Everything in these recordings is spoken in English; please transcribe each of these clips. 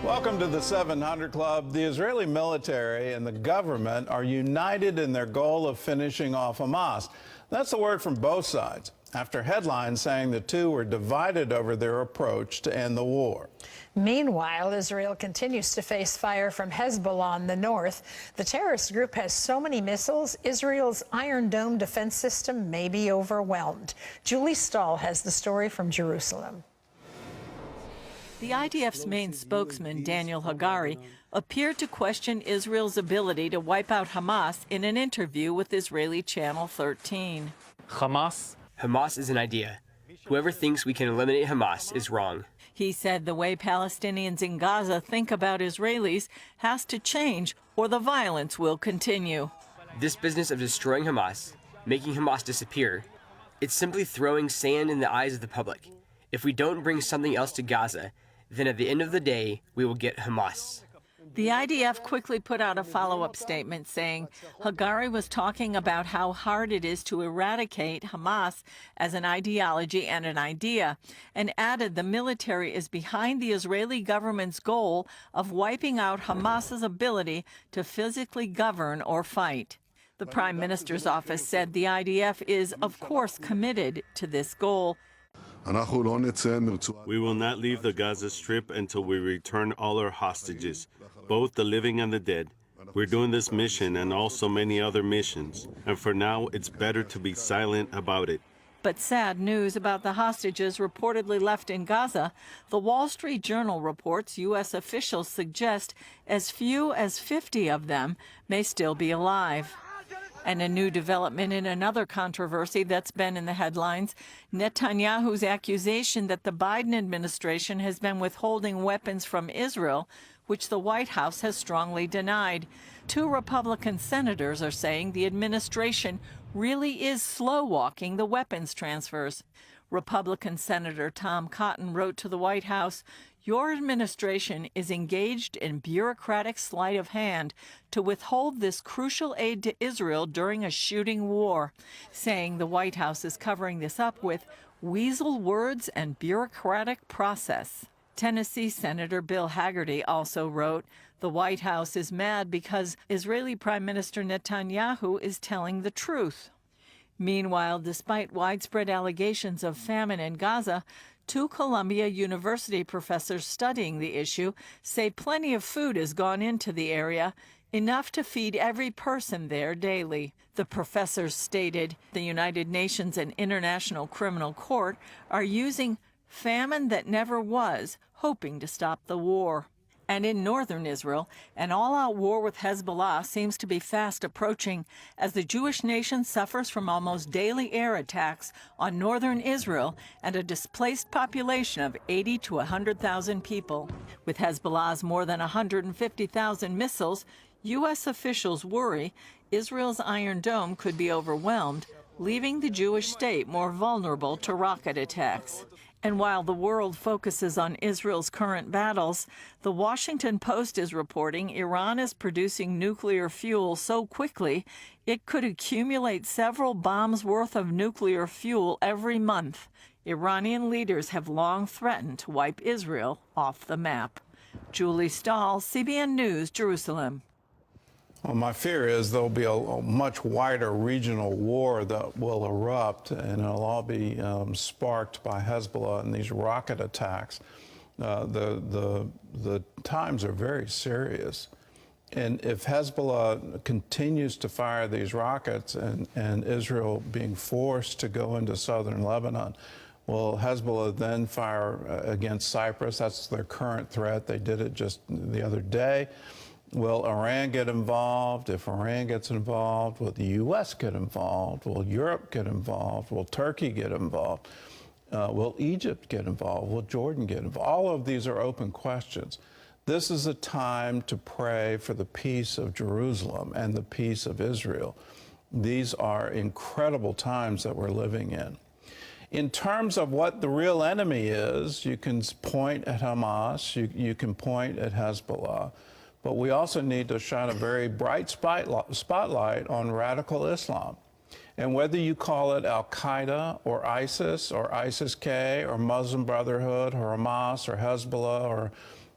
Welcome to the 700 Club. The Israeli military and the government are united in their goal of finishing off Hamas. That's the word from both sides, after headlines saying the two were divided over their approach to end the war. Meanwhile, Israel continues to face fire from Hezbollah in the north. The terrorist group has so many missiles, Israel's Iron Dome defense system may be overwhelmed. Julie Stahl has the story from Jerusalem. The IDF's main spokesman, Daniel Hagari, appeared to question Israel's ability to wipe out Hamas in an interview with Israeli Channel 13. Hamas is an idea. Whoever thinks we can eliminate Hamas is wrong. He said the way Palestinians in Gaza think about Israelis has to change or the violence will continue. This business of destroying Hamas, making Hamas disappear, it's simply throwing sand in the eyes of the public. If we don't bring something else to Gaza, then at the end of the day, we will get Hamas. The IDF quickly put out a follow-up statement saying Hagari was talking about how hard it is to eradicate Hamas as an ideology and an idea, and added the military is behind the Israeli government's goal of wiping out Hamas's ability to physically govern or fight. The Prime Minister's office said the IDF is, of course, committed to this goal. We will not leave the Gaza Strip until we return all our hostages, both the living and the dead. We're doing this mission and also many other missions, and for now it's better to be silent about it. But sad news about the hostages reportedly left in Gaza. The Wall Street Journal reports U.S. officials suggest as few as 50 of them may still be alive. And a new development in another controversy that's been in the headlines, Netanyahu's accusation that the Biden administration has been withholding weapons from Israel, which the White House has strongly denied. Two Republican senators are saying the administration really is slow-walking the weapons transfers. Republican Senator Tom Cotton wrote to the White House, "Your administration is engaged in bureaucratic sleight of hand to withhold this crucial aid to Israel during a shooting war," saying the White House is covering this up with weasel words and bureaucratic process. Tennessee Senator Bill Hagerty also wrote, "The White House is mad because Israeli Prime Minister Netanyahu is telling the truth." Meanwhile, despite widespread allegations of famine in Gaza, two Columbia University professors studying the issue say plenty of food has gone into the area, enough to feed every person there daily. The professors stated the United Nations and International Criminal Court are using famine that never was, hoping to stop the war. And in northern Israel, an all-out war with Hezbollah seems to be fast approaching as the Jewish nation suffers from almost daily air attacks on northern Israel and a displaced population of 80 to 100,000 people. With Hezbollah's more than 150,000 missiles, U.S. officials worry Israel's Iron Dome could be overwhelmed, leaving the Jewish state more vulnerable to rocket attacks. And while the world focuses on Israel's current battles, the Washington Post is reporting Iran is producing nuclear fuel so quickly it could accumulate several bombs worth of nuclear fuel every month. Iranian leaders have long threatened to wipe Israel off the map. Julie Stahl, CBN News, Jerusalem. Well, my fear is there'll be a much wider regional war that will erupt, and it'll all be sparked by Hezbollah and these rocket attacks. The times are very serious. And if Hezbollah continues to fire these rockets and Israel being forced to go into southern Lebanon, will Hezbollah then fire against Cyprus? That's their current threat. They did it just the other day. Will Iran get involved? If Iran gets involved, will the U.S. get involved? Will Europe get involved? Will Turkey get involved? Will Egypt get involved? Will Jordan get involved? All of these are open questions. This is a time to pray for the peace of Jerusalem and the peace of Israel. These are incredible times that we're living in. In terms of what the real enemy is, you can point at Hamas, you can point at Hezbollah. But we also need to shine a very bright spotlight on radical Islam. And whether you call it Al-Qaeda or ISIS-K or Muslim Brotherhood or Hamas or Hezbollah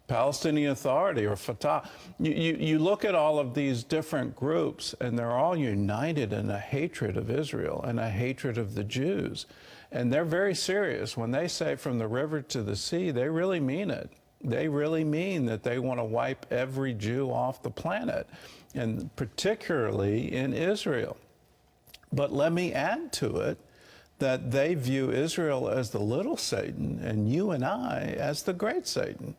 Palestinian Authority or Fatah. You look at all of these different groups, and they're all united in a hatred of Israel and a hatred of the Jews. And they're very serious. When they say from the river to the sea, they really mean it. They really mean that they want to wipe every Jew off the planet, and particularly in Israel. But let me add to it that they view Israel as the little Satan and you and I as the great Satan.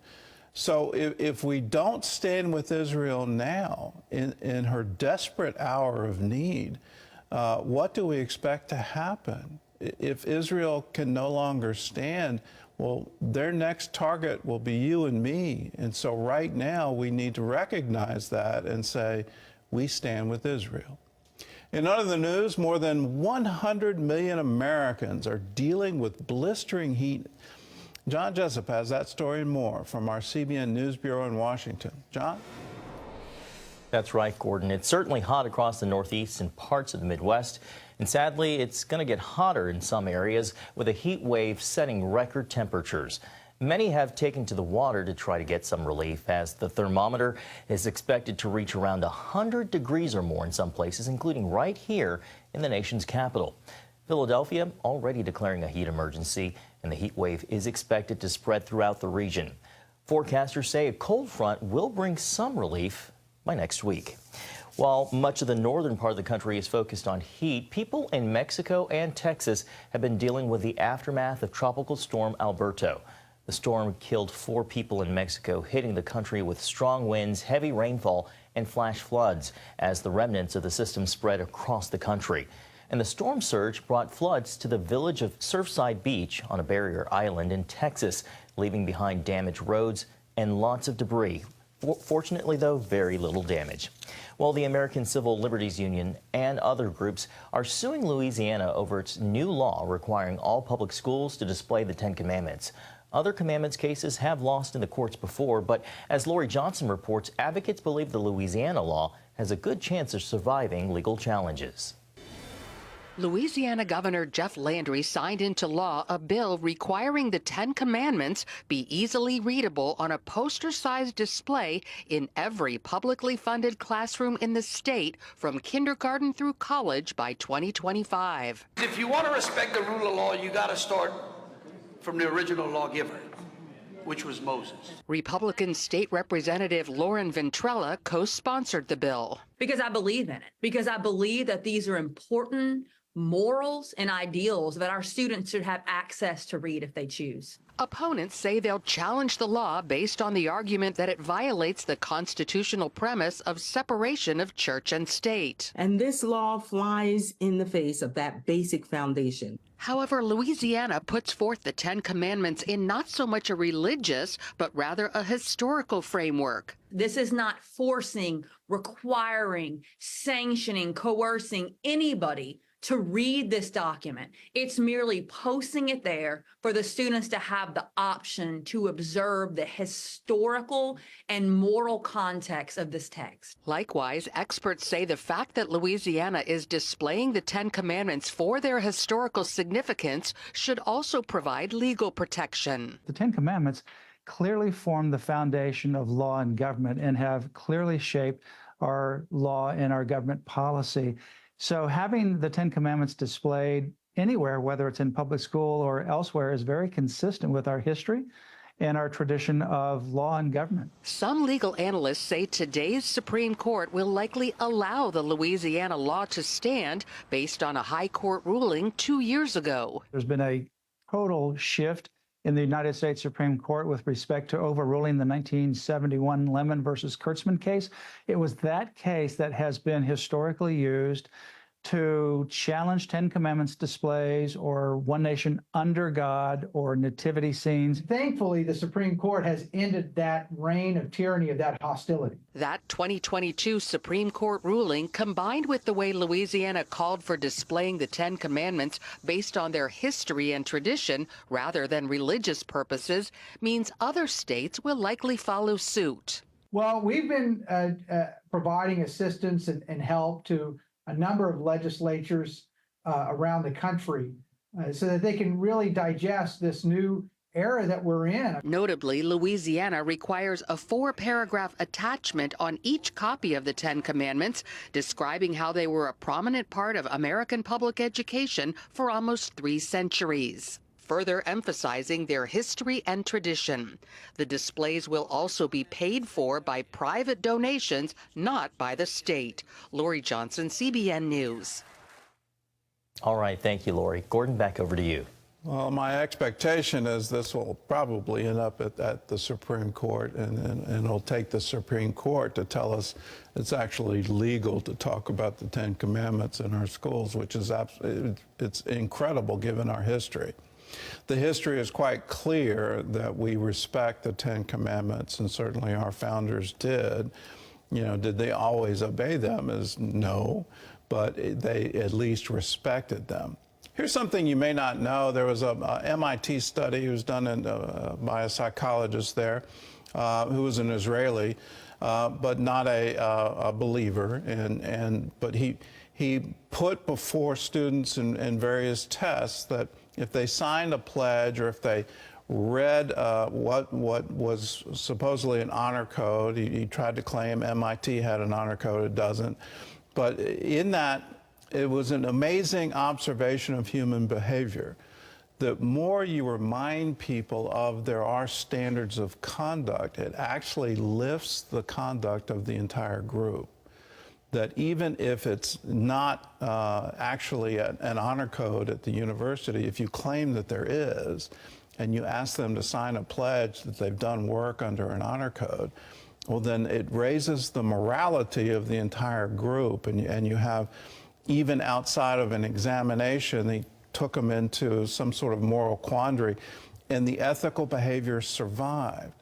So if we don't stand with Israel now in her desperate hour of need, what do we expect to happen? If Israel can no longer stand, well, their next target will be you and me. And so right now we need to recognize that and say, we stand with Israel. In other news, more than 100 million Americans are dealing with blistering heat. John Jessup has that story and more from our CBN News Bureau in Washington. John? That's right, Gordon. It's certainly hot across the Northeast and parts of the Midwest. And sadly, it's going to get hotter in some areas with a heat wave setting record temperatures. Many have taken to the water to try to get some relief, as the thermometer is expected to reach around 100 degrees or more in some places, including right here in the nation's capital. Philadelphia already declaring a heat emergency, and the heat wave is expected to spread throughout the region. Forecasters say a cold front will bring some relief by next week. While much of the northern part of the country is focused on heat, people in Mexico and Texas have been dealing with the aftermath of Tropical Storm Alberto. The storm killed 4 people in Mexico, hitting the country with strong winds, heavy rainfall, and flash floods as the remnants of the system spread across the country. And the storm surge brought floods to the village of Surfside Beach on a barrier island in Texas, leaving behind damaged roads and lots of debris. Fortunately, though, very little damage. Well, the American Civil Liberties Union and other groups are suing Louisiana over its new law requiring all public schools to display the 10 Commandments. Other commandments cases have lost in the courts before, but as Lori Johnson reports, advocates believe the Louisiana law has a good chance of surviving legal challenges. Louisiana Governor Jeff Landry signed into law a bill requiring the 10 Commandments be easily readable on a poster-sized display in every publicly funded classroom in the state from kindergarten through college by 2025. If you want to respect the rule of law, you got to start from the original lawgiver, which was Moses. Republican State Representative Lauren Ventrella co-sponsored the bill. Because I believe in it. Because I believe that these are important morals and ideals that our students should have access to read if they choose. Opponents say they'll challenge the law based on the argument that it violates the constitutional premise of separation of church and state. And this law flies in the face of that basic foundation. However, Louisiana puts forth the 10 Commandments in not so much a religious, but rather a historical framework. This is not forcing, requiring, sanctioning, coercing anybody to read this document. It's merely posting it there for the students to have the option to observe the historical and moral context of this text. Likewise, experts say the fact that Louisiana is displaying the 10 Commandments for their historical significance should also provide legal protection. The 10 Commandments clearly form the foundation of law and government and have clearly shaped our law and our government policy. So having the 10 Commandments displayed anywhere, whether it's in public school or elsewhere, is very consistent with our history and our tradition of law and government. Some legal analysts say today's Supreme Court will likely allow the Louisiana law to stand based on a high court ruling 2 years ago. There's been a total shift in the United States Supreme Court with respect to overruling the 1971 Lemon versus Kurtzman case. It was that case that has been historically used to challenge 10 Commandments displays or One Nation Under God or nativity scenes. Thankfully, the Supreme Court has ended that reign of tyranny, of that hostility. That 2022 Supreme Court ruling, combined with the way Louisiana called for displaying the 10 Commandments based on their history and tradition rather than religious purposes, means other states will likely follow suit. Well, we've been providing assistance and help to a number of legislatures around the country so that they can really digest this new era that we're in. Notably, Louisiana requires a 4-paragraph attachment on each copy of the 10 Commandments, describing how they were a prominent part of American public education for almost 3 centuries, further emphasizing their history and tradition. The displays will also be paid for by private donations, not by the state. Lori Johnson, CBN News. All right, thank you, Lori. Gordon, back over to you. Well, my expectation is this will probably end up at the Supreme Court, and it'll take the Supreme Court to tell us it's actually legal to talk about the 10 Commandments in our schools, which is it's incredible given our history. The history is quite clear that we respect the 10 Commandments, and certainly our founders did. You know, did they always obey them? Is no, but they at least respected them. Here's something you may not know. There was a MIT study that was done by a psychologist there who was an Israeli, but not a believer. But he put before students in various tests that if they signed a pledge or if they read what was supposedly an honor code, he tried to claim MIT had an honor code, it doesn't. But in that, it was an amazing observation of human behavior. The more you remind people of there are standards of conduct, it actually lifts the conduct of the entire group. That even if it's not actually an honor code at the university, if you claim that there is, and you ask them to sign a pledge that they've done work under an honor code, well, then it raises the morality of the entire group, and you have, even outside of an examination, they took them into some sort of moral quandary, and the ethical behavior survived.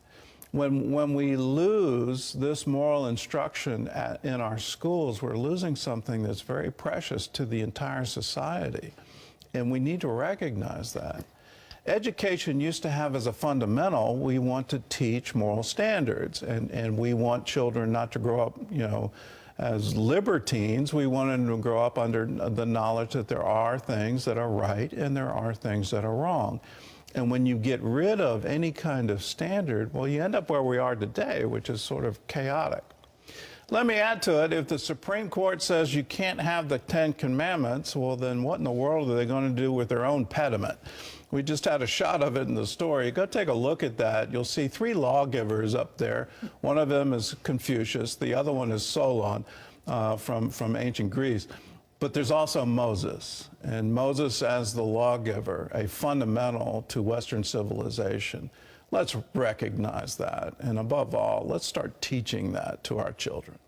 When we lose this moral instruction in our schools, we're losing something that's very precious to the entire society, and we need to recognize that. Education used to have as a fundamental, we want to teach moral standards, and we want children not to grow up, you know, as libertines. We want them to grow up under the knowledge that there are things that are right and there are things that are wrong. And when you get rid of any kind of standard, well, you end up where we are today, which is sort of chaotic. Let me add to it, if the Supreme Court says you can't have the 10 Commandments, well, then what in the world are they going to do with their own pediment? We just had a shot of it in the story. Go take a look at that. You'll see 3 lawgivers up there. One of them is Confucius. The other one is Solon from ancient Greece. But there's also Moses, and Moses as the lawgiver, a fundamental to Western civilization. Let's recognize that, and above all, let's start teaching that to our children.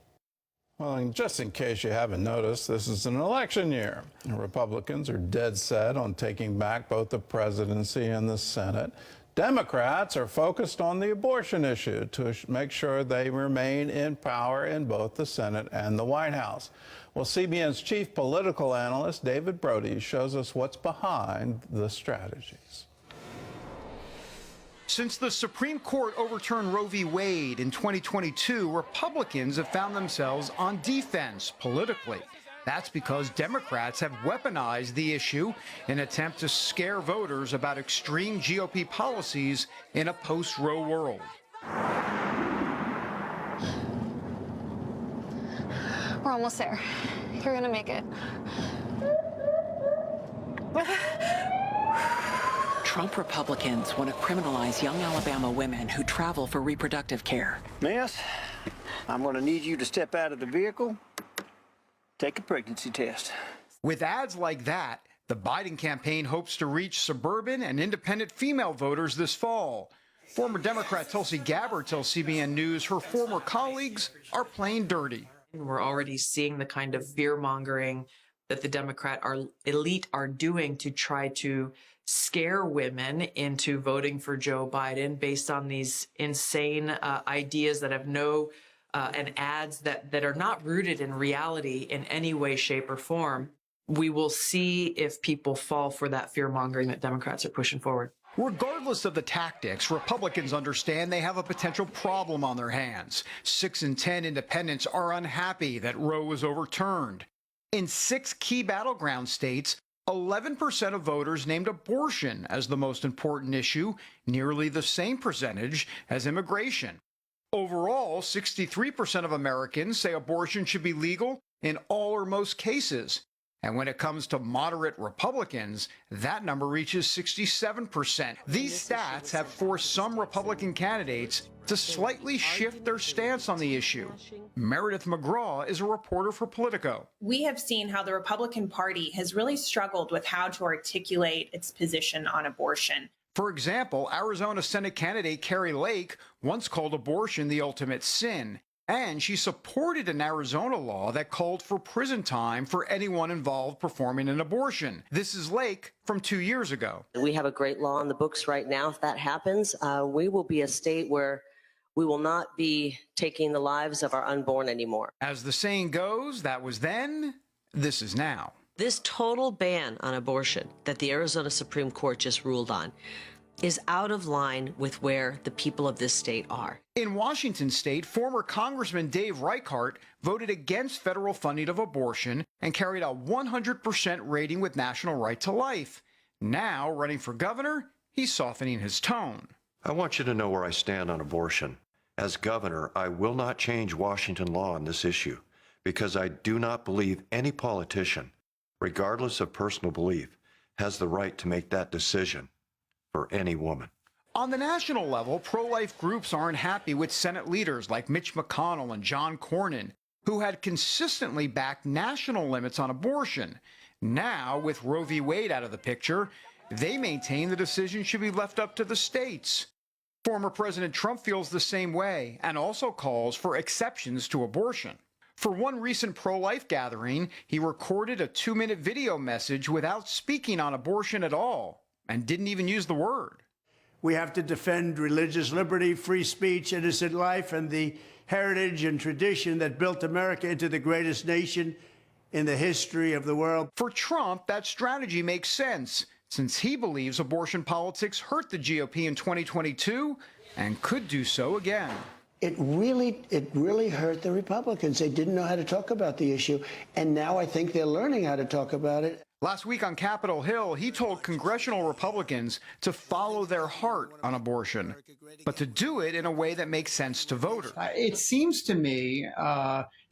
Well, and just in case you haven't noticed, this is an election year. Republicans are dead set on taking back both the presidency and the Senate. Democrats are focused on the abortion issue to make sure they remain in power in both the Senate and the White House. Well, CBN's chief political analyst, David Brody, shows us what's behind the strategies. Since the Supreme Court overturned Roe v. Wade in 2022, Republicans have found themselves on defense politically. That's because Democrats have weaponized the issue in an attempt to scare voters about extreme GOP policies in a post-Roe world. We're almost there. You're gonna make it. Trump Republicans want to criminalize young Alabama women who travel for reproductive care. Miss, I'm going to need you to step out of the vehicle, take a pregnancy test. With ads like that, the Biden campaign hopes to reach suburban and independent female voters this fall. Former Democrat Tulsi Gabbard tells CBN News her former colleagues are playing dirty. We're already seeing the kind of fear-mongering that the Democrat elite are doing to try to scare women into voting for Joe Biden based on these insane ideas that have and ads that are not rooted in reality in any way, shape, or form. We will see if people fall for that fear-mongering that Democrats are pushing forward. Regardless of the tactics, Republicans understand they have a potential problem on their hands. 6 in 10 independents are unhappy that Roe was overturned. In 6 key battleground states, 11% of voters named abortion as the most important issue, nearly the same percentage as immigration. Overall, 63% of Americans say abortion should be legal in all or most cases. And when it comes to moderate Republicans, that number reaches 67%. These stats have forced some Republican candidates to slightly shift their stance on the issue. Meredith McGraw is a reporter for Politico. We have seen how the Republican Party has really struggled with how to articulate its position on abortion. For example, Arizona Senate candidate Carrie Lake once called abortion the ultimate sin. And she supported an Arizona law that called for prison time for anyone involved performing an abortion. This is Lake from 2 years ago. We have a great law on the books right now. If that happens, we will be a state where we will not be taking the lives of our unborn anymore. As the saying goes, that was then, this is now. This total ban on abortion that the Arizona Supreme Court just ruled on is out of line with where the people of this state are. In Washington state, former Congressman Dave Reichart voted against federal funding of abortion and carried a 100% rating with National Right to Life. Now, running for governor, he's softening his tone. I want you to know where I stand on abortion. As governor, I will not change Washington law on this issue because I do not believe any politician, regardless of personal belief, has the right to make that decision for any woman. On the national level, pro-life groups aren't happy with Senate leaders like Mitch McConnell and John Cornyn, who had consistently backed national limits on abortion. Now, with Roe v. Wade out of the picture, they maintain the decision should be left up to the states. Former President Trump feels the same way and also calls for exceptions to abortion. For one recent pro-life gathering, he recorded a 2-minute video message without speaking on abortion at all, and didn't even use the word. We have to defend religious liberty, free speech, innocent life, and the heritage and tradition that built America into the greatest nation in the history of the world. For Trump, that strategy makes sense, since he believes abortion politics hurt the GOP in 2022 and could do so again. It really hurt the Republicans. They didn't know how to talk about the issue, and now I think they're learning how to talk about it. Last week on Capitol Hill, he told congressional Republicans to follow their heart on abortion, but to do it in a way that makes sense to voters. It seems to me,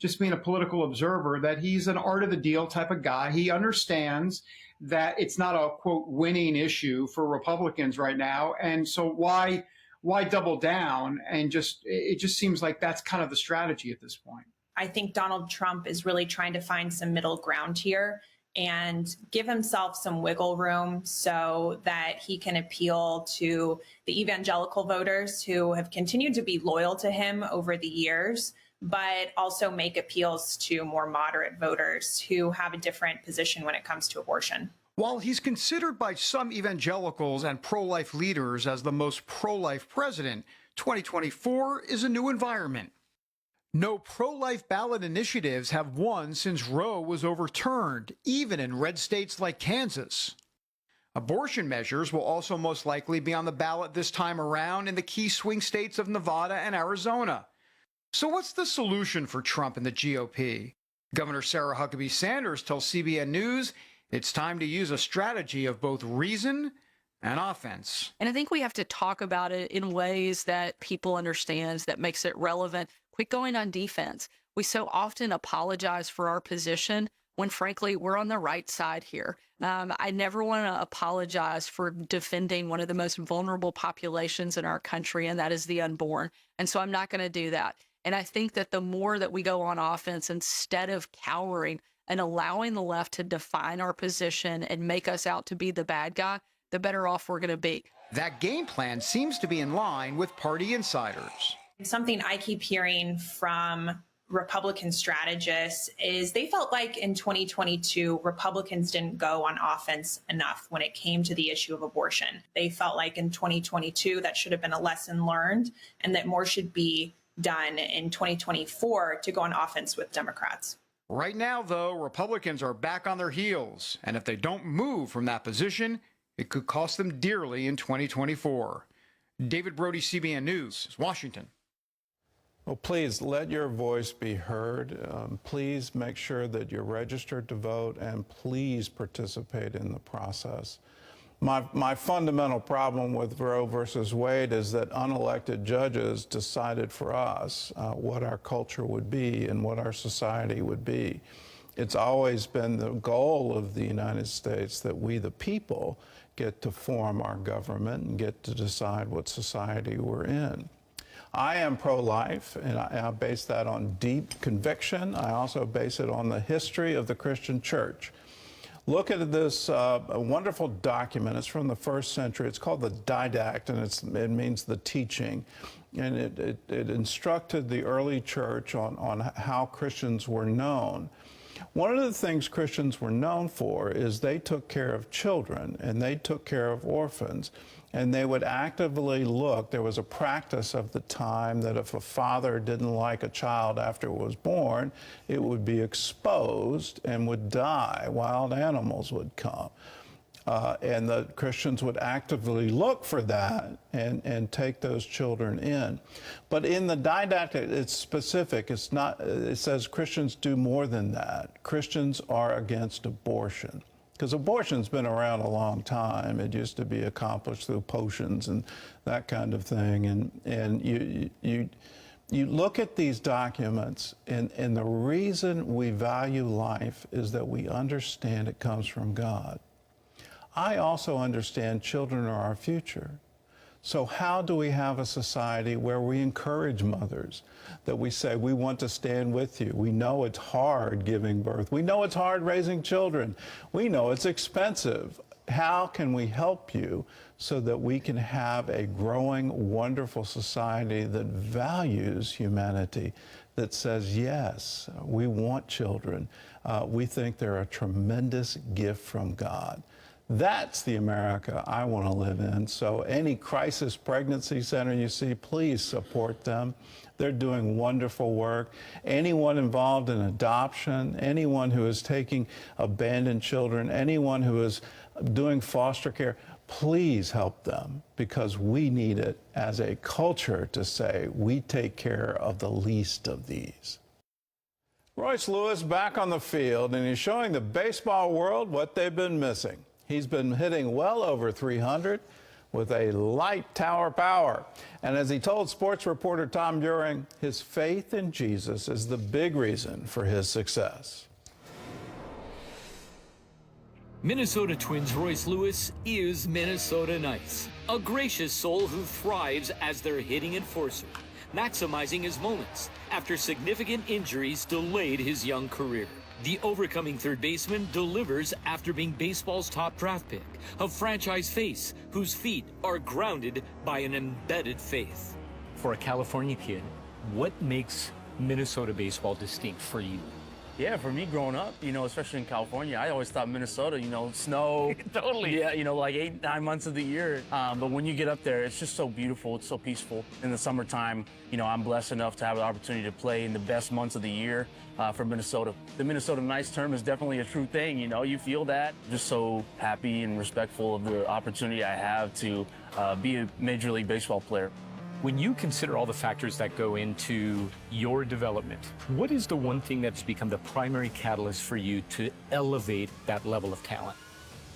just being a political observer, that he's an art of the deal type of guy. He understands that it's not a, quote, winning issue for Republicans right now, and so why double down? And it just seems like that's kind of the strategy at this point. I think Donald Trump is really trying to find some middle ground here and give himself some wiggle room so that he can appeal to the evangelical voters who have continued to be loyal to him over the years, but also make appeals to more moderate voters who have a different position when it comes to abortion. While he's considered by some evangelicals and pro-life leaders as the most pro-life president, 2024 is a new environment. No pro-life ballot initiatives have won since Roe was overturned, even in red states like Kansas. Abortion measures will also most likely be on the ballot this time around in the key swing states of Nevada and Arizona. So what's the solution for Trump and the GOP? Governor Sarah Huckabee Sanders tells CBN News it's time to use a strategy of both reason and offense. And I think we have to talk about it in ways that people understand, that makes it relevant. Quit going on defense. We so often apologize for our position when, frankly, we're on the right side here. I never want to apologize for defending one of the most vulnerable populations in our country, and that is the unborn. And so I'm not going to do that. And I think that the more that we go on offense instead of cowering and allowing the left to define our position and make us out to be the bad guy, the better off we're going to be. That game plan seems to be in line with party insiders. Something I keep hearing from Republican strategists is they felt like in 2022, Republicans didn't go on offense enough when it came to the issue of abortion. They felt like in 2022, that should have been a lesson learned and that more should be done in 2024 to go on offense with Democrats. Right now, though, Republicans are back on their heels, and if they don't move from that position, it could cost them dearly in 2024. David Brody, CBN News, Washington. Well, please let your voice be heard. Please make sure that you're registered to vote, and please participate in the process. My fundamental problem with Roe versus Wade is that unelected judges decided for us what our culture would be and what our society would be. It's always been the goal of the United States that we, the people, get to form our government and get to decide what society we're in. I am pro-life, and I base that on deep conviction. I also base it on the history of the Christian church. Look at this wonderful document. It's from the 1st century. It's called the Didact, and it means the teaching. And it instructed the early church on how Christians were known. One of the things Christians were known for is they took care of children and they took care of orphans, and they would actively look. There was a practice of the time that if a father didn't like a child after it was born, it would be exposed and would die. Wild animals would come. And the Christians would actively look for that and take those children in. But in the didactic, it's specific. It's not, it says Christians do more than that. Christians are against abortion. Because abortion's been around a long time. It used to be accomplished through potions and that kind of thing. And you look at these documents, and the reason we value life is that we understand it comes from God. I also understand children are our future. So how do we have a society where we encourage mothers, that we say, we want to stand with you? We know it's hard giving birth. We know it's hard raising children. We know it's expensive. How can we help you so that we can have a growing, wonderful society that values humanity, that says, yes, we want children. We think they're a tremendous gift from God. That's the America I want to live in. So any crisis pregnancy center you see, please support them. They're doing wonderful work. Anyone involved in adoption, anyone who is taking abandoned children, anyone who is doing foster care, please help them, because we need it as a culture to say we take care of the least of these. Royce Lewis back on the field, and he's showing the baseball world what they've been missing. He's been hitting well over 300 with a light tower power. And as he told sports reporter Tom During, his faith in Jesus is the big reason for his success. Minnesota Twins Royce Lewis is Minnesota nice, a gracious soul who thrives as their hitting enforcer, maximizing his moments after significant injuries delayed his young career. The overcoming third baseman delivers after being baseball's top draft pick, a franchise face whose feet are grounded by an embedded faith. For a California kid, what makes Minnesota baseball distinct for you? Yeah, for me growing up, especially in California, I always thought Minnesota, snow. Totally. Yeah, like 8-9 months of the year. But when you get up there, it's just so beautiful. It's so peaceful. In the summertime, I'm blessed enough to have the opportunity to play in the best months of the year for Minnesota. The Minnesota nice term is definitely a true thing. You feel that. Just so happy and respectful of the opportunity I have to be a Major League Baseball player. When you consider all the factors that go into your development, what is the one thing that's become the primary catalyst for you to elevate that level of talent?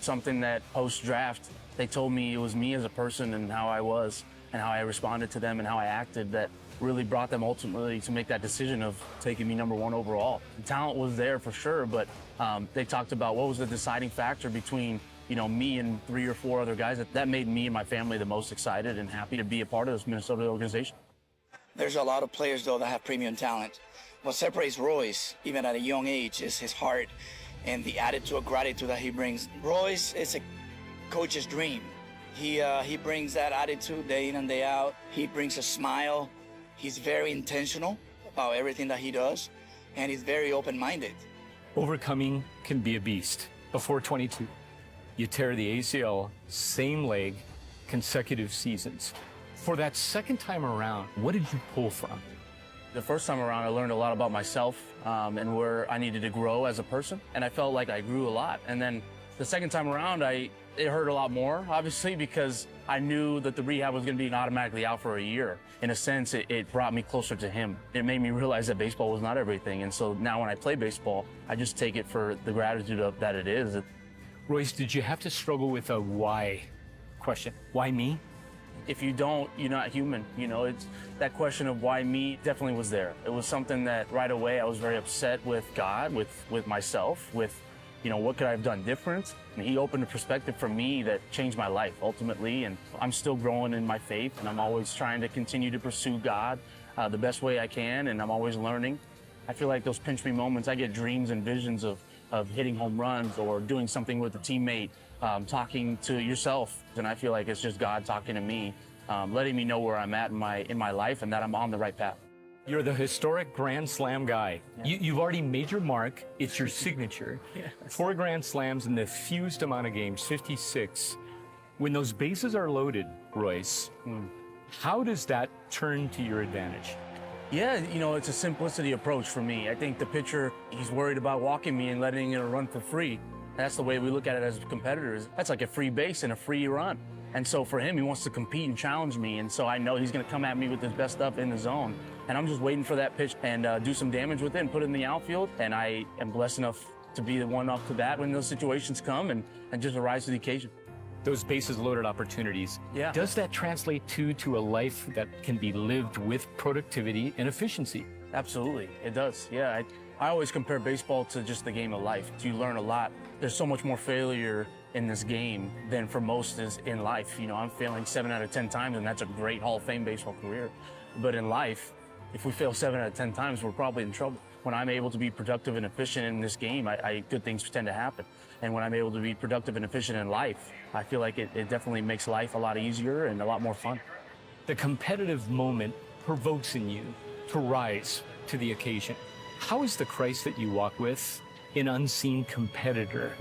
Something that post-draft, they told me it was me as a person and how I was and how I responded to them and how I acted that really brought them ultimately to make that decision of taking me #1 overall. The talent was there for sure, but they talked about what was the deciding factor between me and 3 or 4 other guys. That made me and my family the most excited and happy to be a part of this Minnesota organization. There's a lot of players, though, that have premium talent. What separates Royce, even at a young age, is his heart and the attitude of gratitude that he brings. Royce is a coach's dream. He brings that attitude day in and day out. He brings a smile. He's very intentional about everything that he does, and he's very open-minded. Overcoming can be a beast. Before 22. You tear the ACL, same leg, consecutive seasons. For that second time around, what did you pull from? The first time around, I learned a lot about myself and where I needed to grow as a person, and I felt like I grew a lot. And then the second time around, I It hurt a lot more, obviously, because I knew that the rehab was going to be automatically out for a year. In a sense, it brought me closer to him. It made me realize that baseball was not everything. And so now when I play baseball, I just take it for the gratitude of that it is. Royce, did you have to struggle with a why question? Why me? If you don't, you're not human. You know, it's that question of why me definitely was there. It was something that right away I was very upset with God, with myself, with, you know, what could I have done different? And he opened a perspective for me that changed my life ultimately. And I'm still growing in my faith, and I'm always trying to continue to pursue God the best way I can, and I'm always learning. I feel like those pinch me moments, I get dreams and visions of hitting home runs or doing something with a teammate, talking to yourself. And I feel like it's just God talking to me, letting me know where I'm at in my life and that I'm on the right path. You're the historic Grand Slam guy. Yeah. You've already made your mark. It's your signature. Yeah. 4 Grand Slams in the fewest amount of games, 56. When those bases are loaded, Royce, how does that turn to your advantage? Yeah, you know, it's a simplicity approach for me. I think the pitcher, he's worried about walking me and letting it run for free. That's the way we look at it as competitors. That's like a free base and a free run. And so for him, he wants to compete and challenge me. And so I know he's going to come at me with his best stuff in the zone. And I'm just waiting for that pitch and do some damage with it and put it in the outfield. And I am blessed enough to be the one off to bat when those situations come and just rise to the occasion. Those bases loaded opportunities. Yeah. Does that translate to a life that can be lived with productivity and efficiency? Absolutely, it does. Yeah, I always compare baseball to just the game of life. You learn a lot. There's so much more failure in this game than for most is in life. You know, I'm failing 7 out of 10 times, and that's a great Hall of Fame baseball career. But in life, if we fail 7 out of 10 times, we're probably in trouble. When I'm able to be productive and efficient in this game, good things tend to happen. And when I'm able to be productive and efficient in life, I feel like it definitely makes life a lot easier and a lot more fun. The competitive moment provokes in you to rise to the occasion. How is the Christ that you walk with an unseen competitor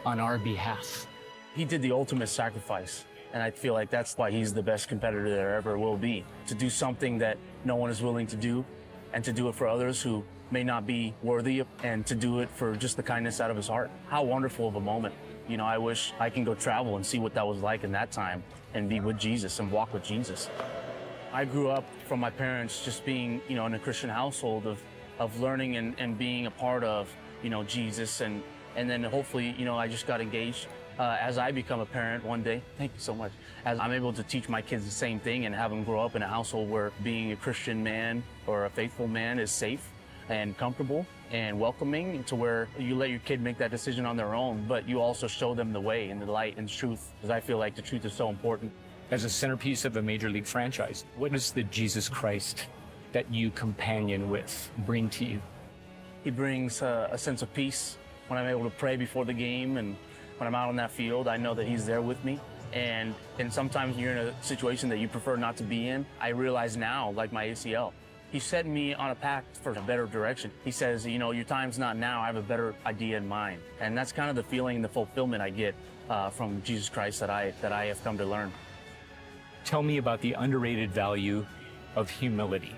on our behalf? He did the ultimate sacrifice. And I feel like that's why he's the best competitor there ever will be. To do something that no one is willing to do, and to do it for others who may not be worthy, and to do it for just the kindness out of his heart. How wonderful of a moment. You know, I wish I can go travel and see what that was like in that time and be with Jesus and walk with Jesus. I grew up from my parents just being, you know, in a Christian household of learning and being a part of, you know, Jesus. And then hopefully, you know, I just got engaged. As I become a parent one day, thank you so much, as I'm able to teach my kids the same thing and have them grow up in a household where being a Christian man or a faithful man is safe and comfortable and welcoming, to where you let your kid make that decision on their own, but you also show them the way and the light and truth, because I feel like the truth is so important. As a centerpiece of a major league franchise, what does the Jesus Christ that you companion with bring to you? He brings a sense of peace. When I'm able to pray before the game and when I'm out on that field, I know that he's there with me. And sometimes you're in a situation that you prefer not to be in. I realize now, like my ACL, he's setting me on a path for a better direction. He says, you know, your time's not now, I have a better idea in mind. And that's kind of the feeling and the fulfillment I get from Jesus Christ that I have come to learn. Tell me about the underrated value of humility.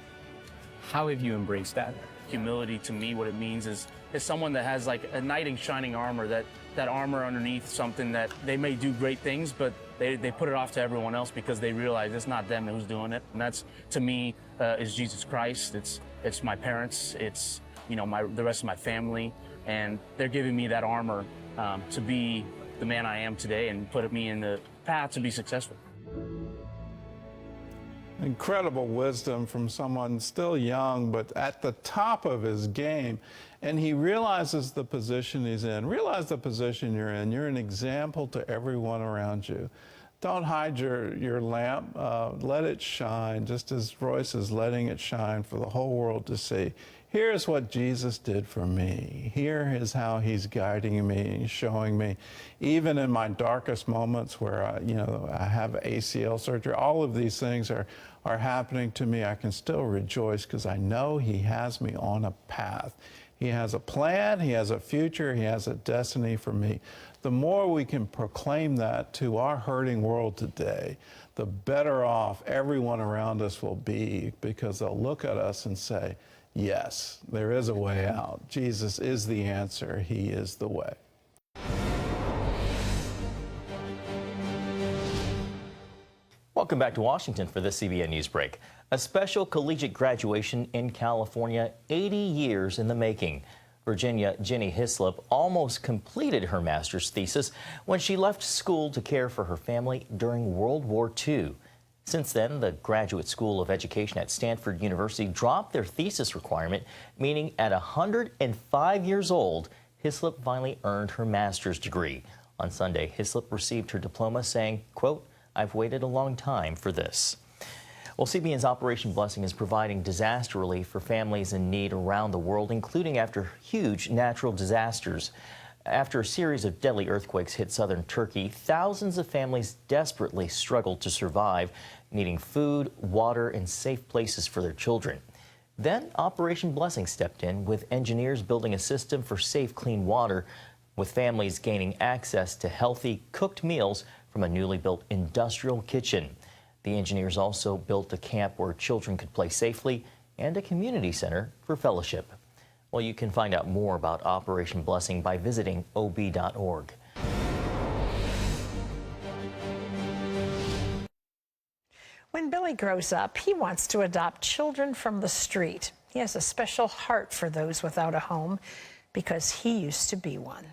How have you embraced that? Humility, to me, what it means is someone that has like a knight in shining armor, that armor underneath something that they may do great things, but they put it off to everyone else because they realize it's not them who's doing it. And that's, to me, is Jesus Christ. It's my parents. It's, you know, the rest of my family. And they're giving me that armor to be the man I am today and put me in the path to be successful. Incredible wisdom from someone still young, but at the top of his game. And he realizes the position he's in. Realize the position you're in. You're an example to everyone around you. Don't hide your lamp. Let it shine, just as Royce is letting it shine for the whole world to see. Here's what Jesus did for me. Here is how he's guiding me, showing me, even in my darkest moments where I have ACL surgery, all of these things are happening to me. I can still rejoice because I know he has me on a path. He has a plan, he has a future, he has a destiny for me. The more we can proclaim that to our hurting world today, the better off everyone around us will be, because they'll look at us and say, yes, there is a way out. Jesus is the answer. He is the way. Welcome back to Washington for this CBN News Break. A special collegiate graduation in California, 80 years in the making. Virginia Ginny Hislop almost completed her master's thesis when she left school to care for her family during World War II. Since then, the Graduate School of Education at Stanford University dropped their thesis requirement, meaning at 105 years old, Hislop finally earned her master's degree. On Sunday, Hislop received her diploma saying, quote, "I've waited a long time for this." Well, CBN's Operation Blessing is providing disaster relief for families in need around the world, including after huge natural disasters. After a series of deadly earthquakes hit southern Turkey, thousands of families desperately struggled to survive, needing food, water, and safe places for their children. Then Operation Blessing stepped in, with engineers building a system for safe, clean water, with families gaining access to healthy, cooked meals from a newly built industrial kitchen. The engineers also built a camp where children could play safely and a community center for fellowship. Well, you can find out more about Operation Blessing by visiting ob.org. When Billy grows up, he wants to adopt children from the street. He has a special heart for those without a home because he used to be one.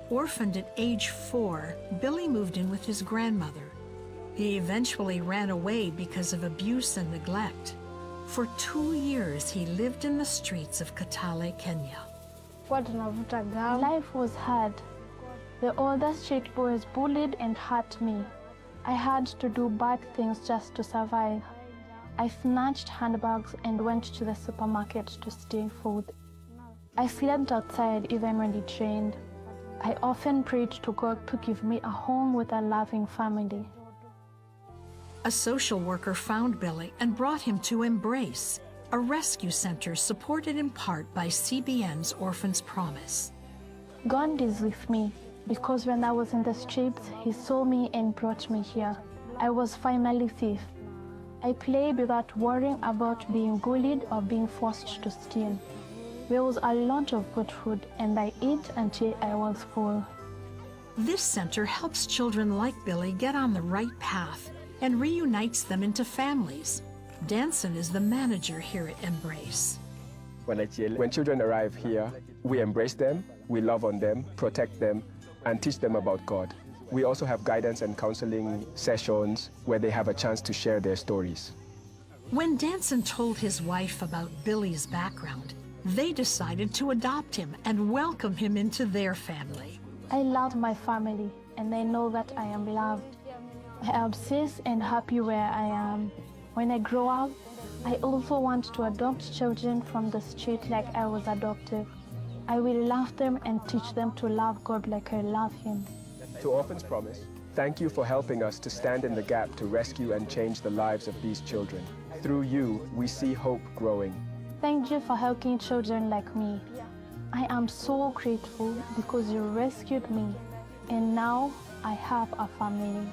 Orphaned at age 4, Billy moved in with his grandmother. He eventually ran away because of abuse and neglect. For 2 years, he lived in the streets of Kitale, Kenya. Life was hard. The older street boys bullied and hurt me. I had to do bad things just to survive. I snatched handbags and went to the supermarket to steal food. I slept outside even when it rained. I often prayed to God to give me a home with a loving family. A social worker found Billy and brought him to Embrace, a rescue center supported in part by CBN's Orphans Promise. God is with me because when I was in the streets, He saw me and brought me here. I was finally safe. I played without worrying about being bullied or being forced to steal. There was a lot of good food, and I ate until I was full. This center helps children like Billy get on the right path and reunites them into families. Danson is the manager here at Embrace. When children arrive here, we embrace them, we love on them, protect them, and teach them about God. We also have guidance and counseling sessions where they have a chance to share their stories. When Danson told his wife about Billy's background, they decided to adopt him and welcome him into their family. I love my family, and I know that I am loved. I am safe and happy where I am. When I grow up, I also want to adopt children from the street like I was adopted. I will love them and teach them to love God like I love Him. To Orphans Promise, thank you for helping us to stand in the gap to rescue and change the lives of these children. Through you, we see hope growing. Thank you for helping children like me. I am so grateful because you rescued me, and now I have a family.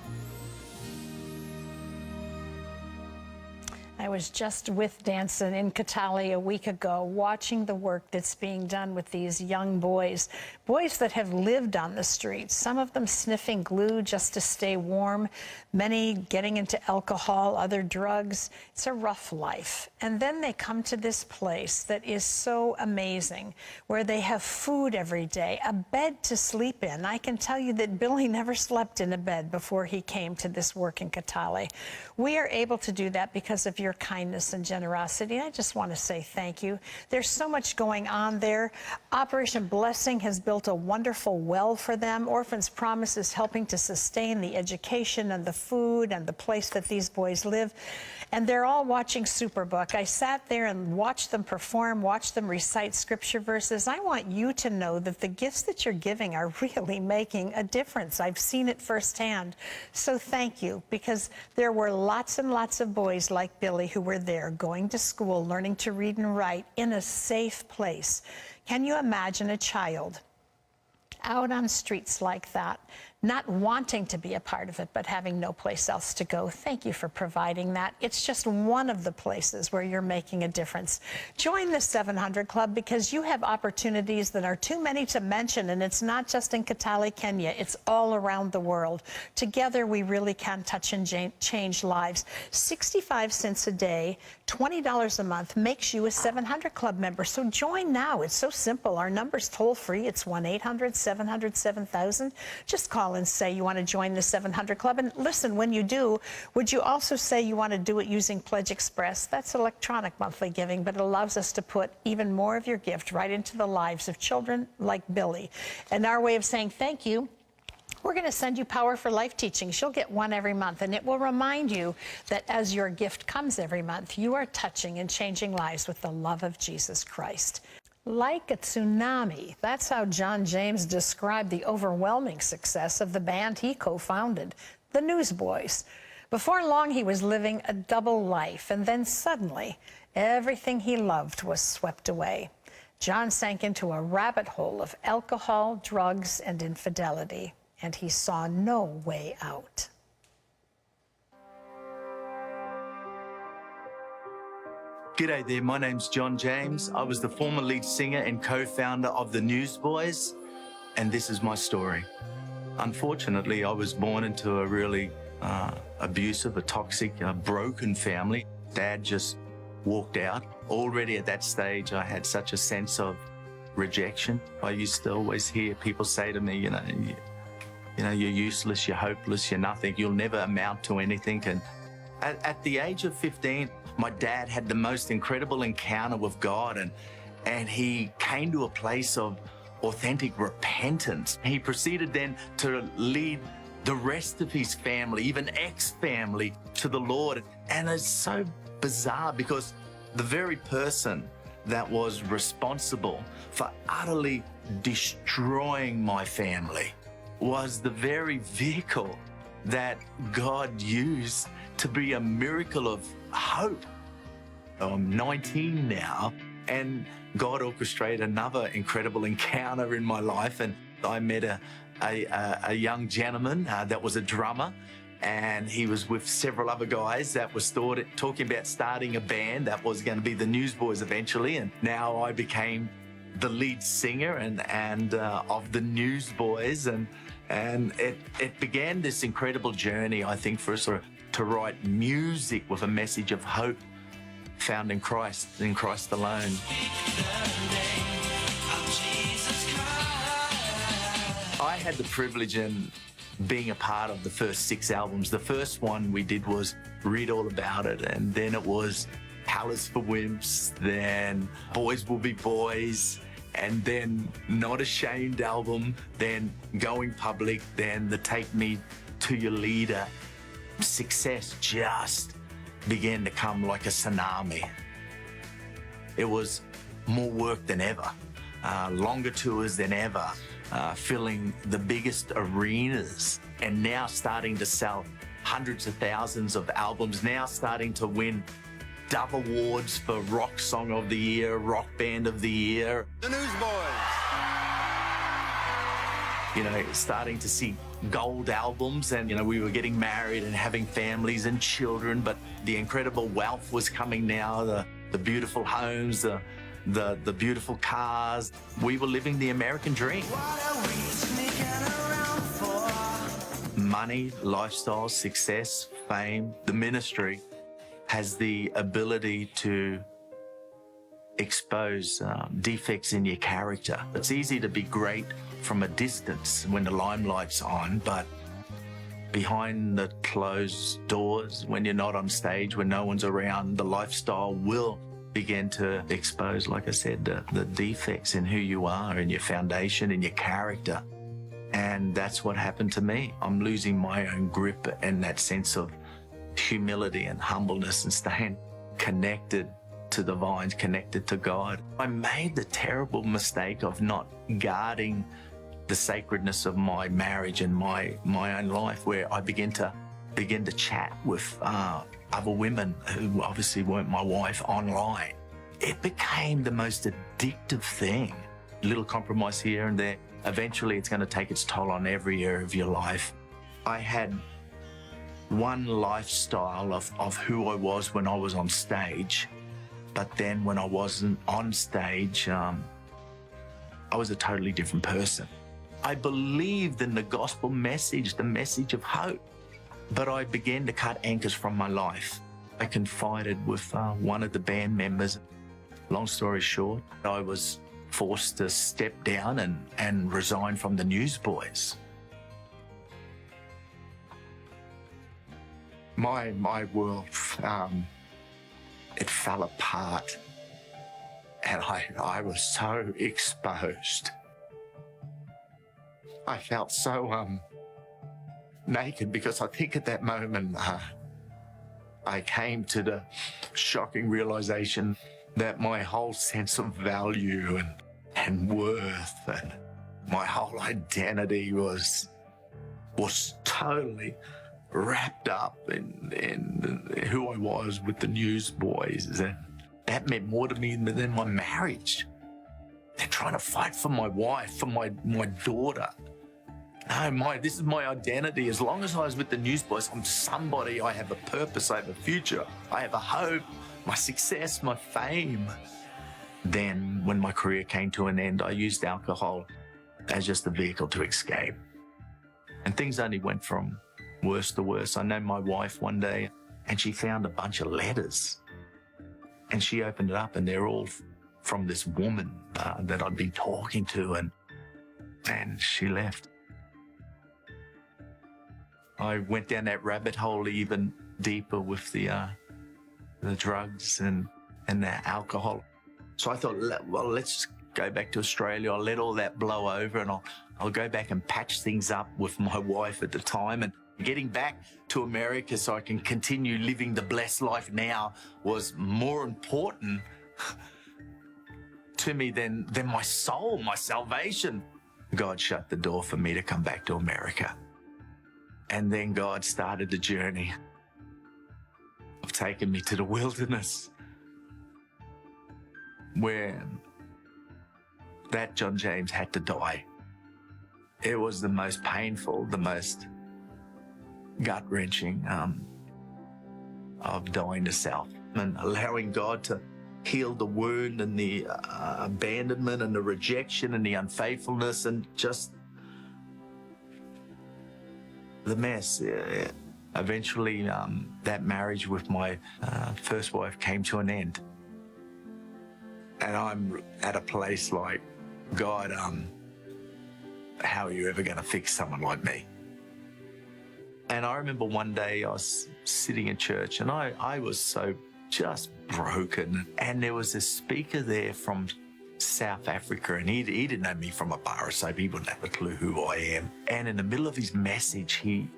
I was just with Danson in Kitale a week ago, watching the work that's being done with these young boys that have lived on the streets, some of them sniffing glue just to stay warm, many getting into alcohol, other drugs. It's a rough life. And then they come to this place that is so amazing, where they have food every day, a bed to sleep in. I can tell you that Billy never slept in a bed before he came to this work in Kitale. We are able to do that because of your kindness and generosity. I just want to say thank you. There's so much going on there. Operation Blessing has built a wonderful well for them. Orphans Promise is helping to sustain the education and the food and the place that these boys live. And they're all watching Superbook. I sat there and watched them perform, watched them recite scripture verses. I want you to know that the gifts that you're giving are really making a difference. I've seen it firsthand. So thank you, because there were lots and lots of boys like Billy who were there going to school, learning to read and write in a safe place. Can you imagine a child out on streets like that, not wanting to be a part of it, but having no place else to go. Thank you for providing that. It's just one of the places where you're making a difference. Join the 700 Club because you have opportunities that are too many to mention, and it's not just in Kitale, Kenya. It's all around the world. Together, we really can touch and change lives. 65 cents a day, $20 a month makes you a 700 Club member. So join now. It's so simple. Our number's toll free. It's 1-800-700-7000. Just call and say you want to join the 700 Club. And listen, when you do, would you also say you want to do it using Pledge Express? That's electronic monthly giving, but it allows us to put even more of your gift right into the lives of children like Billy. And our way of saying thank you, we're going to send you Power for Life teachings. You'll get one every month, and it will remind you that as your gift comes every month, you are touching and changing lives with the love of Jesus Christ. Like a tsunami. That's how John James described the overwhelming success of the band he co-founded, the Newsboys. Before long, he was living a double life, and then suddenly, everything he loved was swept away. John sank into a rabbit hole of alcohol, drugs, and infidelity, and he saw no way out. G'day there, my name's John James. I was the former lead singer and co-founder of the Newsboys, and this is my story. Unfortunately, I was born into a really abusive, a toxic, broken family. Dad just walked out. Already at that stage, I had such a sense of rejection. I used to always hear people say to me, you know, you're useless, you're hopeless, you're nothing, you'll never amount to anything. And at the age of 15, my dad had the most incredible encounter with God, and he came to a place of authentic repentance. He proceeded then to lead the rest of his family, even ex-family, to the Lord. And it's so bizarre because the very person that was responsible for utterly destroying my family was the very vehicle that God used to be a miracle of hope. I'm 19 now, and God orchestrated another incredible encounter in my life, and I met a young gentleman that was a drummer, and he was with several other guys that was talking about starting a band that was going to be the Newsboys eventually, and now I became the lead singer and of the Newsboys, and it began this incredible journey, I think, for us to write music with a message of hope found in Christ alone. I had the privilege in being a part of the first 6 albums. The first one we did was Read All About It, and then it was Palace for Wimps, then Boys Will Be Boys, and then Not Ashamed album, then Going Public, then the Take Me to Your Leader. Success just began to come like a tsunami. It was more work than ever, longer tours than ever, filling the biggest arenas, and now starting to sell hundreds of thousands of albums, now starting to win Dove Awards for Rock Song of the Year, Rock Band of the Year. The Newsboys. You know, starting to see gold albums, and, you know, we were getting married and having families and children, but the incredible wealth was coming now, the beautiful homes, the beautiful cars. We were living the American dream. Money, lifestyle, success, fame, the ministry has the ability to expose defects in your character. It's easy to be great from a distance when the limelight's on, but behind the closed doors, when you're not on stage, when no one's around, the lifestyle will begin to expose, like I said, the defects in who you are, in your foundation, in your character. And that's what happened to me. I'm losing my own grip and that sense of humility and humbleness and staying connected to the vines, connected to God. I made the terrible mistake of not guarding the sacredness of my marriage and my own life, where I began to chat with other women who obviously weren't my wife online. It became the most addictive thing. Little compromise here and there, Eventually, it's going to take its toll on every area of your life. I had one lifestyle of who I was when I was on stage, but then when I wasn't on stage, I was a totally different person. I believed in the gospel message, the message of hope, but I began to cut anchors from my life. I confided with one of the band members. Long story short, I was forced to step down and resign from the Newsboys. My world, it fell apart, and I was so exposed. I felt so naked, because I think at that moment I came to the shocking realization that my whole sense of value and worth and my whole identity was totally wrapped up in who I was with the Newsboys, and that meant more to me than my marriage. They're trying to fight for my wife, for my daughter. No, this is my identity. As long as I was with the Newsboys, I'm somebody. I have a purpose, I have a future, I have a hope, my success, my fame. Then when my career came to an end, I used alcohol as just a vehicle to escape. And things only went from worse to worse. I know my wife one day, and she found a bunch of letters, and she opened it up, and they're all from this woman that I'd been talking to, and she left. I went down that rabbit hole even deeper with the drugs and the alcohol. So I thought, well, let's just go back to Australia. I'll let all that blow over, and I'll go back and patch things up with my wife at the time. And getting back to America so I can continue living the blessed life now was more important to me than my soul, my salvation. God shut the door for me to come back to America. And then God started the journey of taking me to the wilderness, where that John James had to die. It was the most painful, the most gut-wrenching of dying to self and allowing God to heal the wound and the abandonment and the rejection and the unfaithfulness and just the mess. Eventually, that marriage with my first wife came to an end. And I'm at a place like, God, how are you ever going to fix someone like me? And I remember one day I was sitting in church, and I was so just broken. And there was a speaker there from South Africa, and he didn't know me from a bar or soap. He wouldn't have a clue who I am. And in the middle of his message, he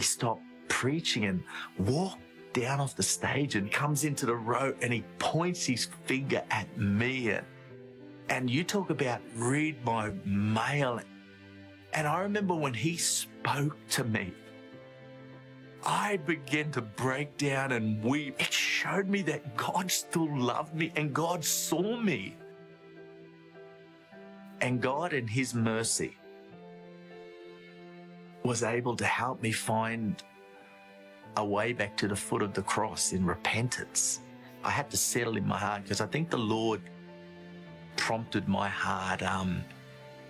stopped preaching and walked down off the stage and comes into the row, and he points his finger at me. And you talk about read my mail. And I remember when he spoke to me, I began to break down and weep. It showed me that God still loved me and God saw me. And God, in His mercy, was able to help me find a way back to the foot of the cross in repentance. I had to settle in my heart, because I think the Lord prompted my heart,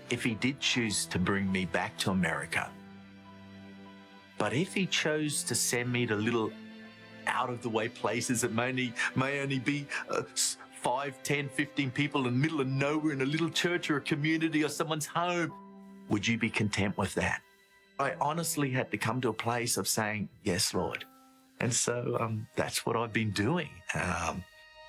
if He did choose to bring me back to America, but if He chose to send me to little out-of-the-way places that may only be 5, 10, 15 people in the middle of nowhere in a little church or a community or someone's home, would you be content with that? I honestly had to come to a place of saying, yes, Lord. And so that's what I've been doing.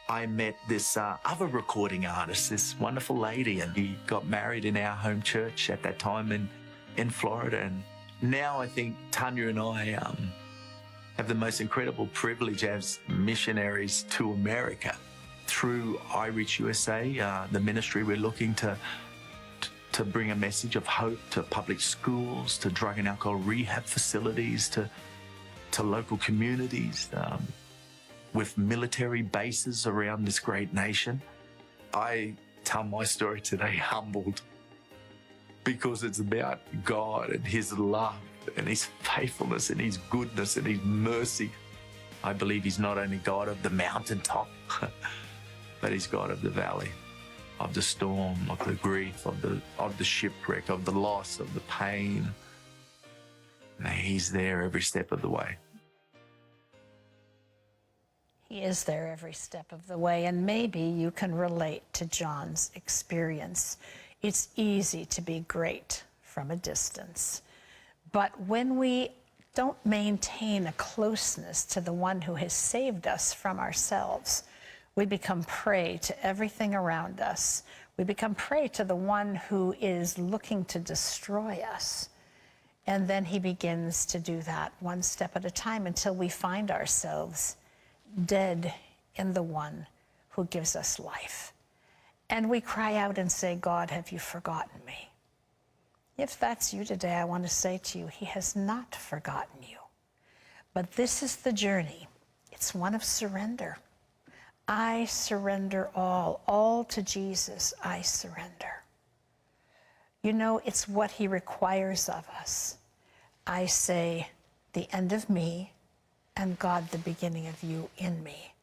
I met this other recording artist, this wonderful lady, and we got married in our home church at that time in Florida. And now I think Tanya and I have the most incredible privilege as missionaries to America. Through iReach USA, the ministry, we're looking to bring a message of hope to public schools, to drug and alcohol rehab facilities, to local communities, with military bases around this great nation. I tell my story today humbled because it's about God and His love and His faithfulness and His goodness and His mercy. I believe He's not only God of the mountaintop, but He's God of the valley, of the storm, of the grief, of the shipwreck, of the loss, of the pain. And He's there every step of the way. He is there every step of the way, and maybe you can relate to John's experience. It's easy to be great from a distance, but when we don't maintain a closeness to the one who has saved us from ourselves, we become prey to everything around us. We become prey to the one who is looking to destroy us. And then he begins to do that one step at a time until we find ourselves dead in the one who gives us life. And we cry out and say, God, have you forgotten me? If that's you today, I want to say to you, He has not forgotten you. But this is the journey. It's one of surrender. I surrender all to Jesus, I surrender. You know, it's what He requires of us. I say, the end of me, and God, the beginning of you in me.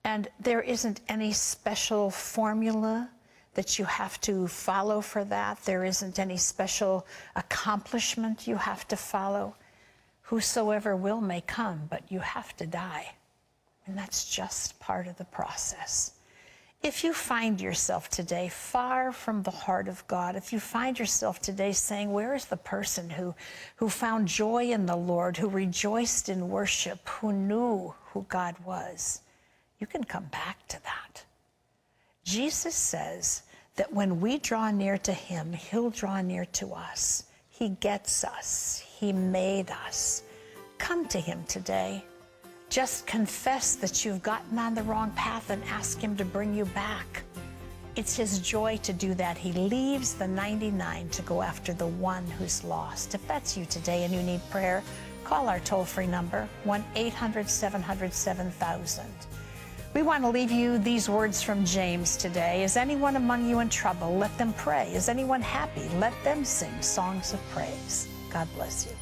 And there isn't any special formula that you have to follow for that. There isn't any special accomplishment you have to follow. Whosoever will may come, but you have to die. And that's just part of the process. If you find yourself today far from the heart of God, if you find yourself today saying, where is the person who found joy in the Lord, who rejoiced in worship, who knew who God was, you can come back to that. Jesus says that when we draw near to Him, He'll draw near to us. He gets us. He made us. Come to Him today. Just confess that you've gotten on the wrong path and ask Him to bring you back. It's His joy to do that. He leaves the 99 to go after the one who's lost. If that's you today and you need prayer, call our toll-free number, 1-800-700-7000. We want to leave you these words from James today. Is anyone among you in trouble? Let them pray. Is anyone happy? Let them sing songs of praise. God bless you.